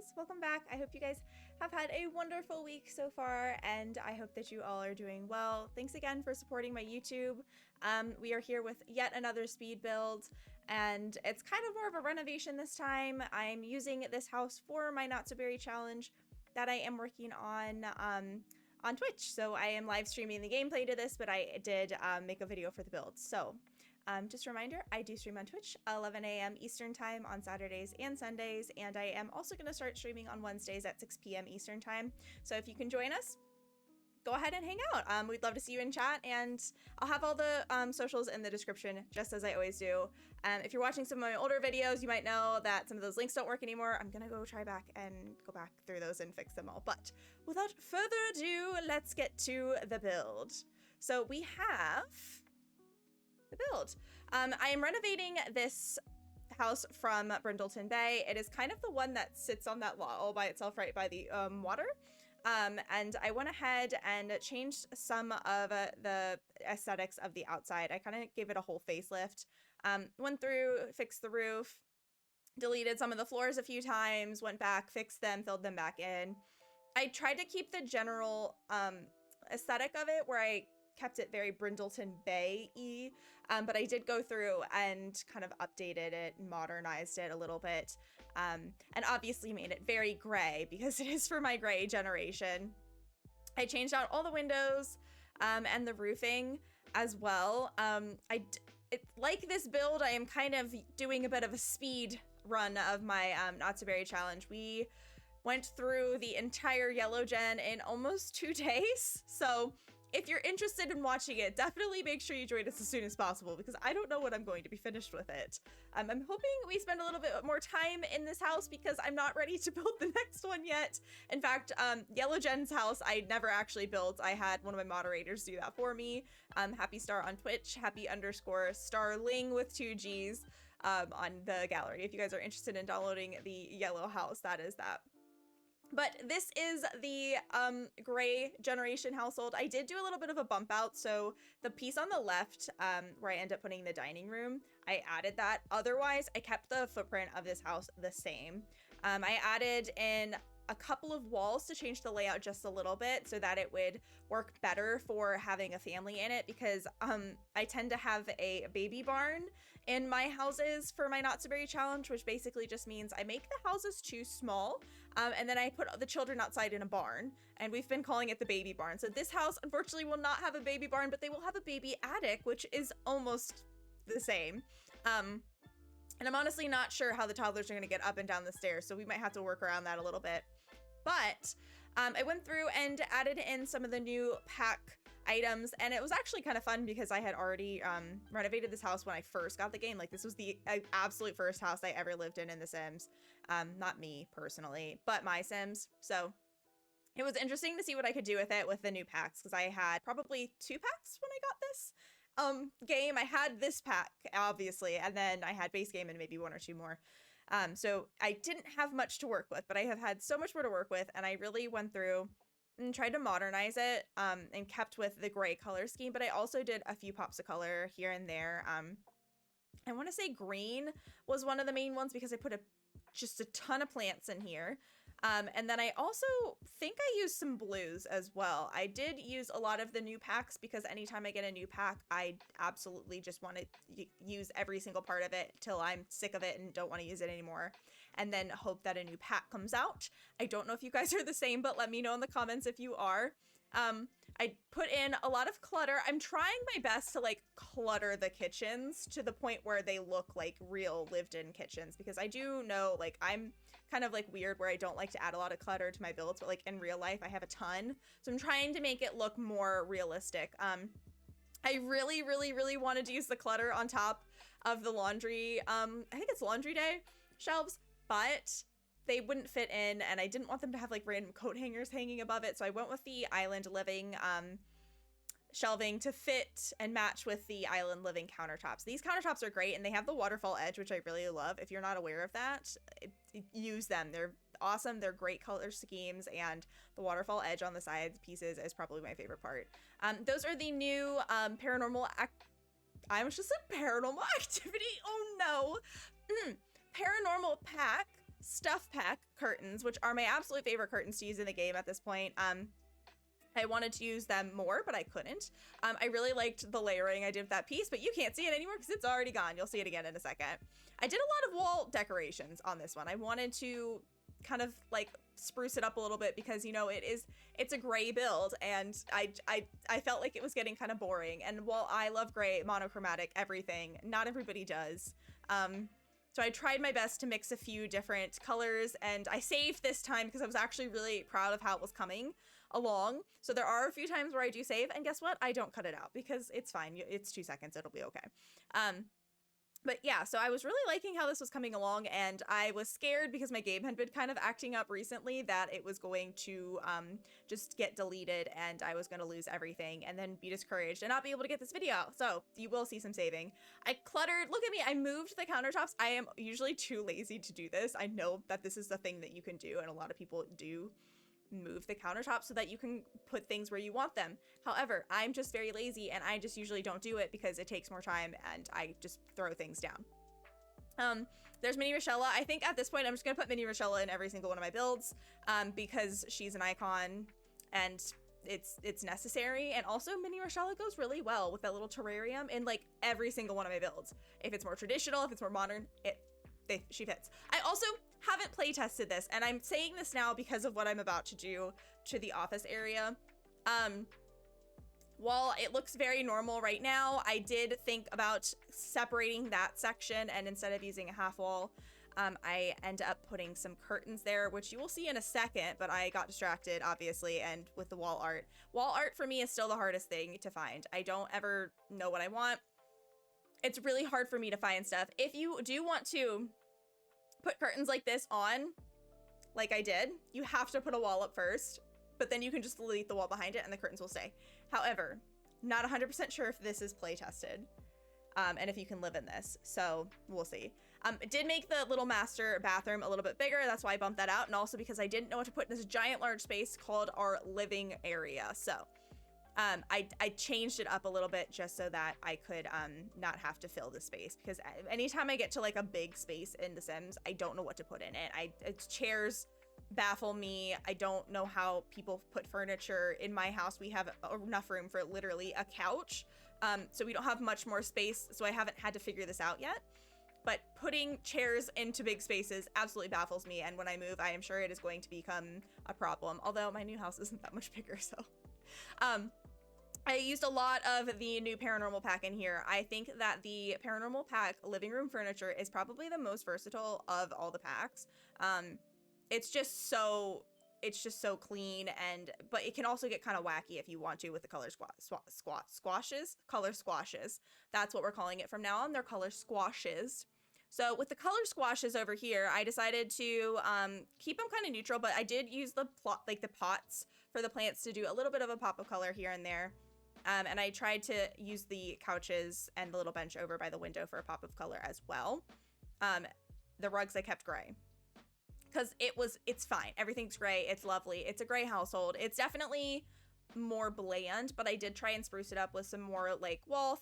guys, welcome back. I hope you guys have had a wonderful week so far, and I hope that you all are doing well. Thanks again for supporting my YouTube. We are here with yet another speed build, and it's kind of more of a renovation this time. I'm using this house for my Not So Berry challenge that I am working on Twitch. So I am live streaming the gameplay to this, but I did make a video for the build. So just a reminder, I do stream on Twitch 11 a.m. Eastern time on Saturdays and Sundays, and I am also going to start streaming on Wednesdays at 6 p.m. Eastern time. So if you can join us, go ahead and hang out. We'd love to see you in chat, and I'll have all the socials in the description, just as I always do. If you're watching some of my older videos, you might know that some of those links don't work anymore. I'm gonna go try back and go back through those and fix them all. But without further ado, let's get to the build. So we have the build. I am renovating this house from Brindleton Bay. It is kind of the one that sits on that lot all by itself right by the water. And I went ahead and changed some of the aesthetics of the outside. I kind of gave it a whole facelift. Went through, fixed the roof, deleted some of the floors a few times, went back, fixed them, filled them back in. I tried to keep the general aesthetic of it where I kept it very Brindleton Bay-y, but I did go through and kind of updated it and modernized it a little bit, and obviously made it very gray because it is for my gray generation. I changed out all the windows and the roofing as well. Like this build, I am kind of doing a bit of a speed run of my Not So Berry challenge. We went through the entire yellow gen in almost 2 days, so if you're interested in watching it, definitely make sure you join us as soon as possible, because I don't know when I'm going to be finished with it. I'm hoping we spend a little bit more time in this house because I'm not ready to build the next one yet. In fact, Yellow Jen's house I never actually built. I had one of my moderators do that for me. Happy Star on Twitch, happy_starling with 2 G's on the gallery. If you guys are interested in downloading the yellow house, that is that. But this is the gray generation household. I did do a little bit of a bump out. So the piece on the left where I end up putting the dining room, I added that. Otherwise, I kept the footprint of this house the same. I added in a couple of walls to change the layout just a little bit so that it would work better for having a family in it, because I tend to have a baby barn in my houses for my Not So Berry challenge, which basically just means I make the houses too small, and then I put the children outside in a barn, and we've been calling it the baby barn. So this house unfortunately will not have a baby barn, but they will have a baby attic, which is almost the same. And I'm honestly not sure how the toddlers are going to get up and down the stairs, so we might have to work around that a little bit. But I went through and added in some of the new pack items, and it was actually kind of fun because I had already renovated this house when I first got the game. Like, this was the absolute first house I ever lived in The Sims. Not me personally, but my Sims. So it was interesting to see what I could do with it with the new packs, because I had probably 2 packs when I got this game. I had this pack, obviously, and then I had base game and maybe 1 or 2 more. So I didn't have much to work with, but I have had so much more to work with, and I really went through and tried to modernize it and kept with the gray color scheme, but I also did a few pops of color here and there. I want to say green was one of the main ones because I put just a ton of plants in here. And then I also think I used some blues as well. I did use a lot of the new packs because anytime I get a new pack, I absolutely just want to use every single part of it till I'm sick of it and don't want to use it anymore, and then hope that a new pack comes out. I don't know if you guys are the same, but let me know in the comments if you are. I put in a lot of clutter. I'm trying my best to like clutter the kitchens to the point where they look like real lived-in kitchens, because I do know, like, I'm kind of like weird where I don't like to add a lot of clutter to my builds, but like in real life I have a ton. So I'm trying to make it look more realistic. I really wanted to use the clutter on top of the laundry, I think it's laundry day shelves, but they wouldn't fit in, and I didn't want them to have like random coat hangers hanging above it. So I went with the island living shelving to fit and match with the island living countertops. These countertops are great, and they have the waterfall edge, which I really love. If you're not aware of that, use them. They're awesome. They're great color schemes, and the waterfall edge on the side pieces is probably my favorite part. Those are the new paranormal activity. Oh no. Paranormal pack stuff pack curtains, which are my absolute favorite curtains to use in the game at this point. I wanted to use them more, but I couldn't. I really liked the layering I did with that piece, but you can't see it anymore because it's already gone. You'll see it again in a second. I did a lot of wall decorations on this one. I wanted to kind of like spruce it up a little bit because, you know, it's a gray build, and I felt like it was getting kind of boring. And while I love gray, monochromatic, everything, not everybody does. So I tried my best to mix a few different colors, and I saved this time because I was actually really proud of how it was coming along. So there are a few times where I do save, and guess what? I don't cut it out because it's fine. It's 2 seconds. It'll be okay. But yeah, so I was really liking how this was coming along, and I was scared because my game had been kind of acting up recently that it was going to just get deleted and I was going to lose everything and then be discouraged and not be able to get this video. So you will see some saving. I cluttered, look at me, I moved the countertops. I am usually too lazy to do this. I know that this is the thing that you can do, and a lot of people do move the countertops so that you can put things where you want them. However, I'm just very lazy, and I just usually don't do it because it takes more time and I just throw things down. There's Mini Rochella. I think at this point I'm just gonna put Mini Rochella in every single one of my builds because she's an icon and it's necessary. And also Mini Rochella goes really well with that little terrarium in like every single one of my builds. If it's more traditional, if it's more modern, she fits. I also haven't play tested this, and I'm saying this now because of what I'm about to do to the office area. While it looks very normal right now, I did think about separating that section, and instead of using a half wall, I end up putting some curtains there, which you will see in a second, but I got distracted, obviously, and with the wall art. Wall art for me is still the hardest thing to find. I don't ever know what I want. It's really hard for me to find stuff. If you do want to put curtains like this on, like I did, you have to put a wall up first, but then you can just delete the wall behind it and the curtains will stay. However, not 100% sure if this is play tested and if you can live in this, so we'll see. It did make the little master bathroom a little bit bigger. That's why I bumped that out, and also because I didn't know what to put in this giant large space called our living area. So I changed it up a little bit just so that I could not have to fill the space, because anytime I get to like a big space in The Sims, I don't know what to put in it. Chairs baffle me. I don't know how people put furniture. In my house, we have enough room for literally a couch, so we don't have much more space, so I haven't had to figure this out yet. But putting chairs into big spaces absolutely baffles me, and when I move, I am sure it is going to become a problem, although my new house isn't that much bigger, so I used a lot of the new paranormal pack in here. I think that the paranormal pack living room furniture is probably the most versatile of all the packs. It's just so clean, but it can also get kind of wacky if you want to with the color squashes. That's what we're calling it from now on. They're color squashes. So with the color squashes over here, I decided to keep them kind of neutral, but I did use the pots for the plants to do a little bit of a pop of color here and there. And I tried to use the couches and the little bench over by the window for a pop of color as well. The rugs I kept gray because it's fine. Everything's gray. It's lovely. It's a gray household. It's definitely more bland, but I did try and spruce it up with some more like wall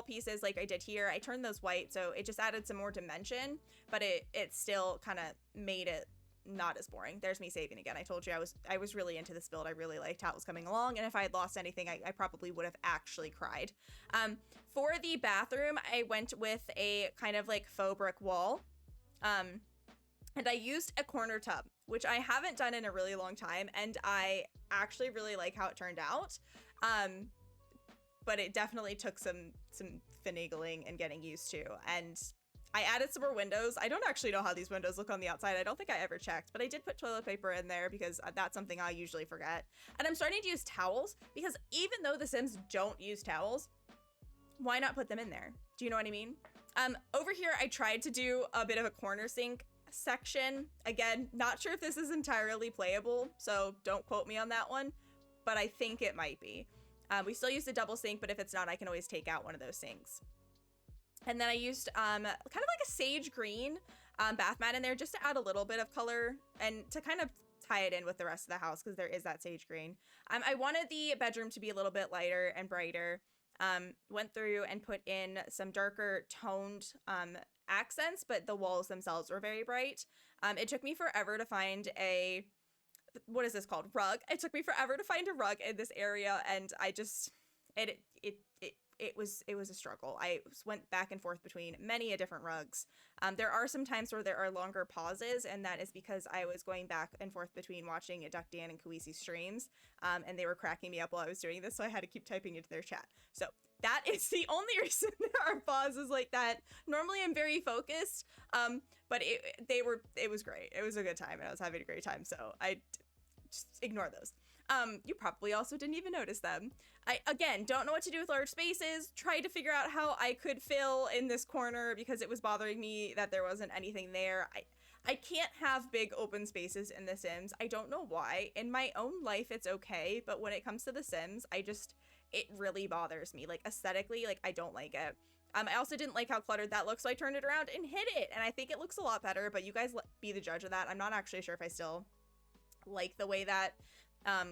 pieces like I did here. I turned those white, so it just added some more dimension, but it still kind of made it not as boring. There's me saving again. I told you I was really into this build. I really liked how it was coming along, and if I had lost anything, I probably would have actually cried. For the bathroom, I went with a kind of like faux brick wall, and I used a corner tub, which I haven't done in a really long time, and I actually really like how it turned out. But it definitely took some finagling and getting used to, and I added some more windows. I don't actually know how these windows look on the outside. I don't think I ever checked, but I did put toilet paper in there because that's something I usually forget. And I'm starting to use towels because even though The Sims don't use towels, why not put them in there? Do you know what I mean? Over here, I tried to do a bit of a corner sink section. Again, not sure if this is entirely playable, so don't quote me on that one, but I think it might be. We still use the double sink, but if it's not, I can always take out one of those sinks. And then I used kind of like a sage green bath mat in there just to add a little bit of color and to kind of tie it in with the rest of the house because there is that sage green. I wanted the bedroom to be a little bit lighter and brighter. went through and put in some darker toned accents, but the walls themselves were very bright. It took me forever to find a, what is this called? Rug. It took me forever to find a rug in this area, and I just, it was a struggle. I went back and forth between many a different rugs. There are some times where there are longer pauses, and that is because I was going back and forth between watching Duck Dan and Kawisi streams, and they were cracking me up while I was doing this, so I had to keep typing into their chat. So that is the only reason there are pauses like that. Normally I'm very focused, but it was great. It was a good time, and I was having a great time, so I just ignore those. You probably also didn't even notice them. I, again, don't know what to do with large spaces. Tried to figure out how I could fill in this corner because it was bothering me that there wasn't anything there. I can't have big open spaces in The Sims. I don't know why. In my own life, it's okay, but when it comes to The Sims, it really bothers me. Like, aesthetically, like, I don't like it. I also didn't like how cluttered that looked, so I turned it around and hid it, and I think it looks a lot better, but you guys be the judge of that. I'm not actually sure if I still like the way that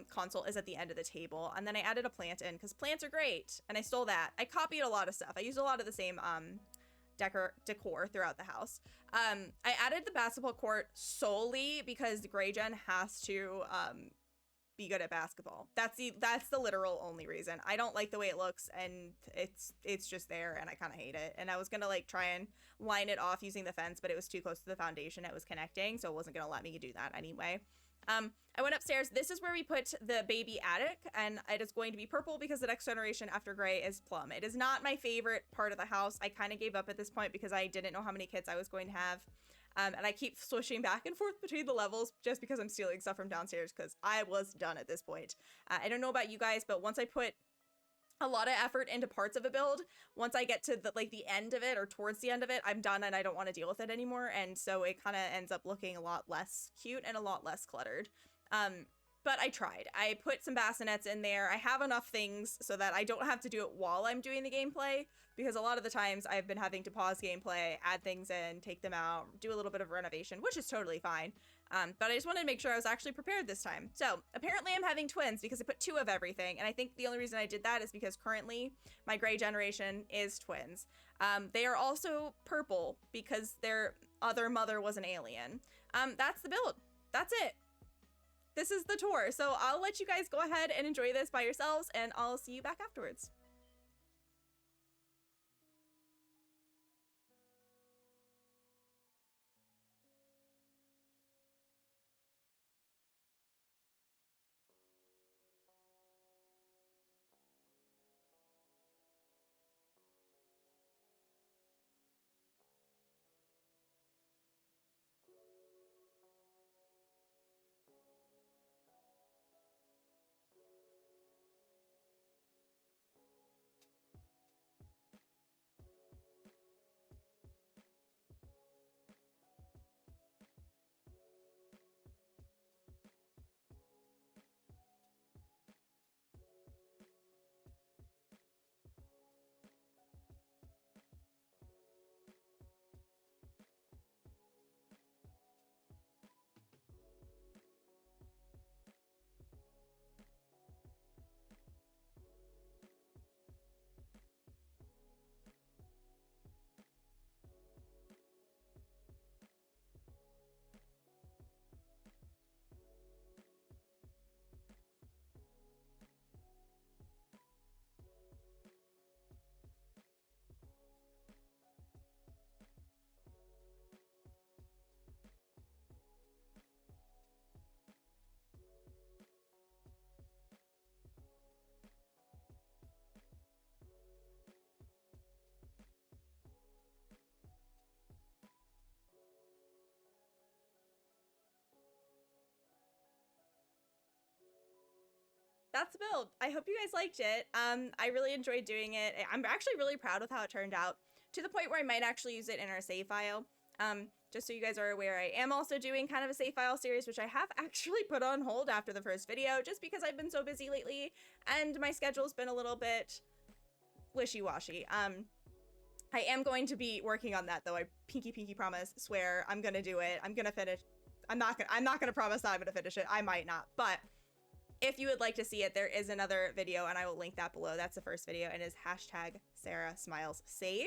console is at the end of the table. And then I added a plant in because plants are great, and I stole that. I copied a lot of stuff. I used a lot of the same decor throughout the house. I added the basketball court solely because Gray Gen has to be good at basketball. That's the literal only reason. I don't like the way it looks, and it's just there, and I kind of hate it. And I was gonna like try and line it off using the fence, but it was too close to the foundation it was connecting, so it wasn't gonna let me do that anyway. I went upstairs. This is where we put the baby attic, and it is going to be purple because the next generation after gray is plum. It is not my favorite part of the house. I kind of gave up at this point because I didn't know how many kids I was going to have. And I keep switching back and forth between the levels just because I'm stealing stuff from downstairs because I was done at this point. I don't know about you guys, but once I put a lot of effort into parts of a build, once I get to the end of it or towards the end of it, I'm done and I don't want to deal with it anymore. And so it kind of ends up looking a lot less cute and a lot less cluttered. But I tried. I put some bassinets in there. I have enough things so that I don't have to do it while I'm doing the gameplay, because a lot of the times I've been having to pause gameplay, add things in, take them out, do a little bit of renovation, which is totally fine. But I just wanted to make sure I was actually prepared this time. So apparently I'm having twins because I put 2 of everything. And I think the only reason I did that is because currently my gray generation is twins. They are also purple because their other mother was an alien. That's the build. That's it. This is the tour. So I'll let you guys go ahead and enjoy this by yourselves, and I'll see you back afterwards. That's the build. I hope you guys liked it. I really enjoyed doing it. I'm actually really proud of how it turned out, to the point where I might actually use it in our save file. Just so you guys are aware, I am also doing kind of a save file series, which I have actually put on hold after the first video, just because I've been so busy lately, and my schedule's been a little bit wishy-washy. I am going to be working on that, though. I pinky promise, swear, I'm gonna do it. I'm gonna finish. I'm not gonna promise that I'm gonna finish it. I might not, but if you would like to see it, there is another video, and I will link that below. That's the first video, and is #SarahSmilesSave.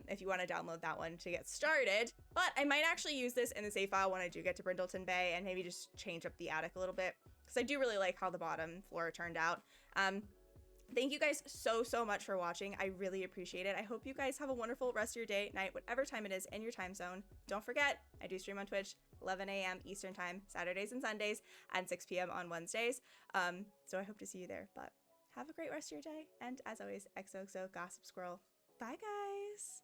If you want to download that one to get started. But I might actually use this in the save file when I do get to Brindleton Bay, and maybe just change up the attic a little bit, because I do really like how the bottom floor turned out. Thank you guys so much for watching. I really appreciate it. I hope you guys have a wonderful rest of your day, night, whatever time it is in your time zone. Don't forget, I do stream on Twitch 11 a.m. Eastern time, Saturdays and Sundays, and 6 p.m. on Wednesdays. So I hope to see you there. But have a great rest of your day. And as always, XOXO Gossip Squirrel. Bye, guys.